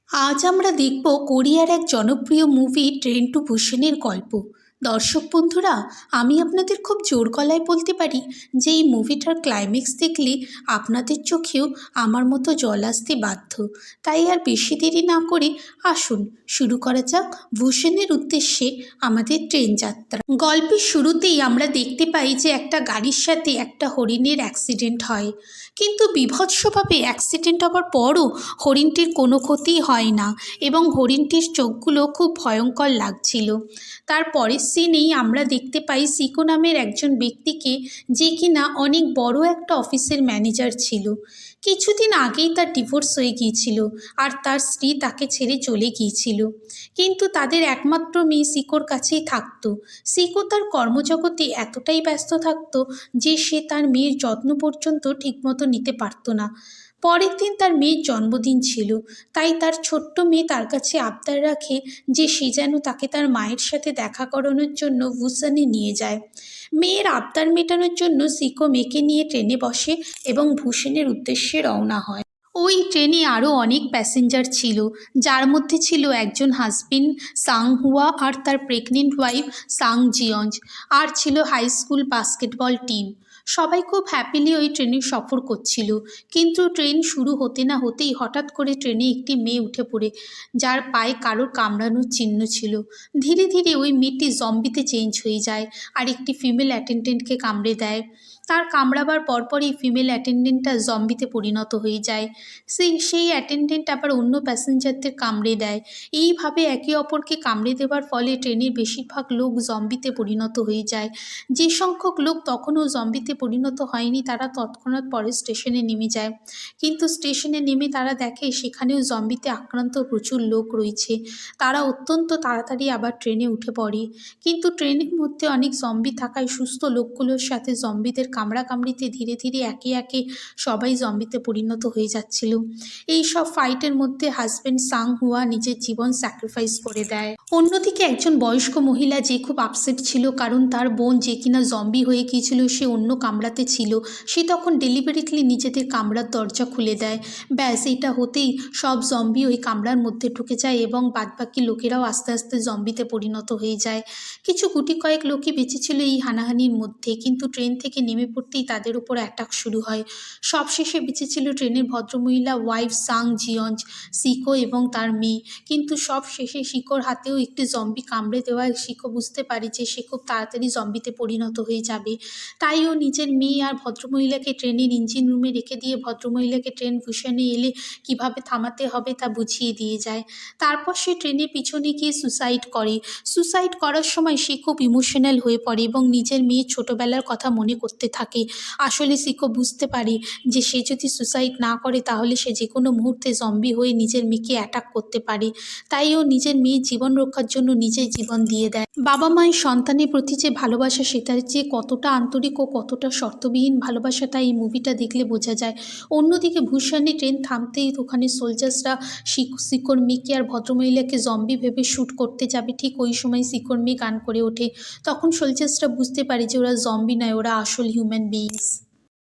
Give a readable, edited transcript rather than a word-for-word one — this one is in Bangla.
আজ আমরা দেখব কোরিয়ার এক জনপ্রিয় মুভি ট্রেন টু বুসানের গল্প। দর্শক বন্ধুরা, আমি আপনাদের খুব জোর গলায় বলতে পারি যে এই মুভিটার ক্লাইম্যাক্স দেখলে আপনাদের চোখেও আমার মতো জল আসতে বাধ্য। তাই আর বেশি দেরি না করে আসুন শুরু করা যাক বুসানের উদ্দেশ্যে আমাদের ট্রেন যাত্রা। গল্পের শুরুতেই আমরা দেখতে পাই যে একটা গাড়ির সাথে একটা হরিণের অ্যাক্সিডেন্ট হয়, কিন্তু বীভৎসভাবে অ্যাক্সিডেন্ট হওয়ার পরও হরিণটির কোনো ক্ষতিই হয় না এবং হরিণটির চোখগুলো খুব ভয়ঙ্কর লাগছিল। তার পরের সিনেই আমরা দেখতে পাই সিকো নামের একজন ব্যক্তিকে, যে কিনা অনেক বড় একটা অফিসের ম্যানেজার ছিল। কিছুদিন আগেই তার ডিভোর্স হয়ে গিয়েছিল আর তার স্ত্রী তাকে ছেড়ে চলে গিয়েছিল, কিন্তু তাদের একমাত্র মেয়ে সিকোর কাছেই থাকতো। সিকো তার কর্মজগতে এতটাই ব্যস্ত থাকতো যে সে তার মেয়ের যত্ন পর্যন্ত ঠিকমতো নিতে পারতো না। পরের দিন তার মেয়ের জন্মদিন ছিল, তাই তার ছোট্ট মেয়ে তার কাছে আবদার রাখে যে সে যেন তাকে তার মায়ের সাথে দেখা করানোর জন্য বুসানে নিয়ে যায়। মেয়ের আবদার মেটানোর জন্য সিকো মেয়েকে নিয়ে ট্রেনে বসে এবং বুসানের উদ্দেশ্যে রওনা হয়। ওই ট্রেনে আরও অনেক প্যাসেঞ্জার ছিল, যার মধ্যে ছিল একজন হাজবেন্ড সাং হুয়া আর তার প্রেগনেন্ট ওয়াইফ সাং জিয়ঞ্জ, আর ছিল হাই স্কুল বাস্কেটবল টিম। সবাই খুব হ্যাপিলি ওই ট্রেনে সফর করছিল, কিন্তু ট্রেন শুরু হতে না হতেই হঠাৎ করে ট্রেনে একটি মেয়ে উঠে পড়ে, যার পায়ে কারোর কামড়ানোর চিহ্ন ছিল। ধীরে ধীরে ওই মেয়েটি জম্বিতে চেঞ্জ হয়ে যায় আর একটি ফিমেল অ্যাটেন্ডেন্টকে কামড়ে দেয়। তার কামড়াবার পরপরই ফিমেল অ্যাটেন্ডেন্টটা জম্বিতে পরিণত হয়ে যায়। সেই অ্যাটেন্ডেন্ট আবার অন্য প্যাসেঞ্জারদের কামড়ে দেয়। এইভাবে একে অপরকে কামড়ে দেওয়ার ফলে ট্রেনের বেশিরভাগ লোক জম্বিতে পরিণত হয়ে যায়। যে সংখ্যক লোক তখনও জম্বিতে পরিণত হয়নি তারা তৎক্ষণাৎ পরে স্টেশনে নেমে যায়, কিন্তু স্টেশনে নেমে তারা দেখে সেখানেও জম্বিতে আক্রান্ত প্রচুর লোক রয়েছে। তারা অত্যন্ত তাড়াতাড়ি আবার ট্রেনে উঠে পড়ে, কিন্তু ট্রেনের মধ্যে অনেক জম্বি থাকায় সুস্থ লোকগুলোর সাথে জম্বিদের কামড়াকামড়িতে ধীরে ধীরে একে একে সবাই জম্বিতে পরিণত হয়ে যাচ্ছিল। এই সব ফাইটের মধ্যে হাজবেন্ড সাং হুয়া নিজের জীবন স্যাক্রিফাইস করে দেয়। অন্যদিকে একজন বয়স্ক মহিলা যে খুব আপসেট ছিল, কারণ তার বোন যে কিনা জম্বি হয়ে গিয়েছিল, সে অন্য কামরাতে ছিল, সে তখন ডেলিভারিটলি নিজেদের কামরার দরজা খুলে দেয়। ব্যাস, এটা হতেই সব জম্বি ওই কামরার মধ্যে ঢুকে যায় এবং বাদবাকি লোকেরাও আস্তে আস্তে জম্বিতে পরিণত হয়ে যায়। কিছু গুটি কয়েক লোকই বেঁচেছিল এই হানাহানির মধ্যে, কিন্তু ট্রেন থেকে নেমে পড়তেই তাদের উপর অ্যাটাক শুরু হয়। সবশেষে বেঁচেছিল ট্রেনের ভদ্রমহিলা ওয়াইফ সাং জিয়ঞ্জ, সিকো এবং তার মেয়ে। কিন্তু সব শেষে সিকোর হাতেও একটি জম্বি কামড়ে দেওয়ায় সিকো বুঝতে পারে যে সে খুব তাড়াতাড়ি জম্বিতে পরিণত হয়ে যাবে। তাই ও নিজের মেয়ে আর ভদ্রমহিলাকে ট্রেনের ইঞ্জিন রুমে রেখে দিয়ে ভদ্রমহিলাকে ট্রেন বুসানে এলে কিভাবে থামাতে হবে তা বুঝিয়ে দিয়ে যায়। তারপর সে ট্রেনের পিছনে গিয়ে সুসাইড করে। সুসাইড করার সময় সে খুব ইমোশনাল হয়ে পড়ে এবং নিজের মেয়ের ছোটোবেলার কথা মনে করতে থাকে। আসলে সিকো বুঝতে পারে যে সে যদি সুসাইড না করে তাহলে সে যে কোনো মুহূর্তে জম্বি হয়ে নিজের মেয়েকে অ্যাটাক করতে পারে। তাই ও নিজের মেয়ের জীবন রক্ষার জন্য নিজের জীবন দিয়ে দেয়। বাবা মায়ের সন্তানের প্রতি যে ভালোবাসা, সেটার যে কতটা আন্তরিক ও কতটা শর্তবিহীন ভালোবাসা তা এই মুভিটা দেখলে বোঝা যায়। অন্যদিকে বুসানে ট্রেন থামতেই ওখানে সোলজার্সরা সিকোর মেয়েকে আর ভদ্রমহিলাকে জম্বি ভেবে শ্যুট করতে যাবে। ঠিক ওই সময় সিকোর মেয়ে গান করে ওঠে। তখন সোলজার্সরা বুঝতে পারে যে ওরা জম্বি নয়, ওরা আসল হিউম্যান বিইংস।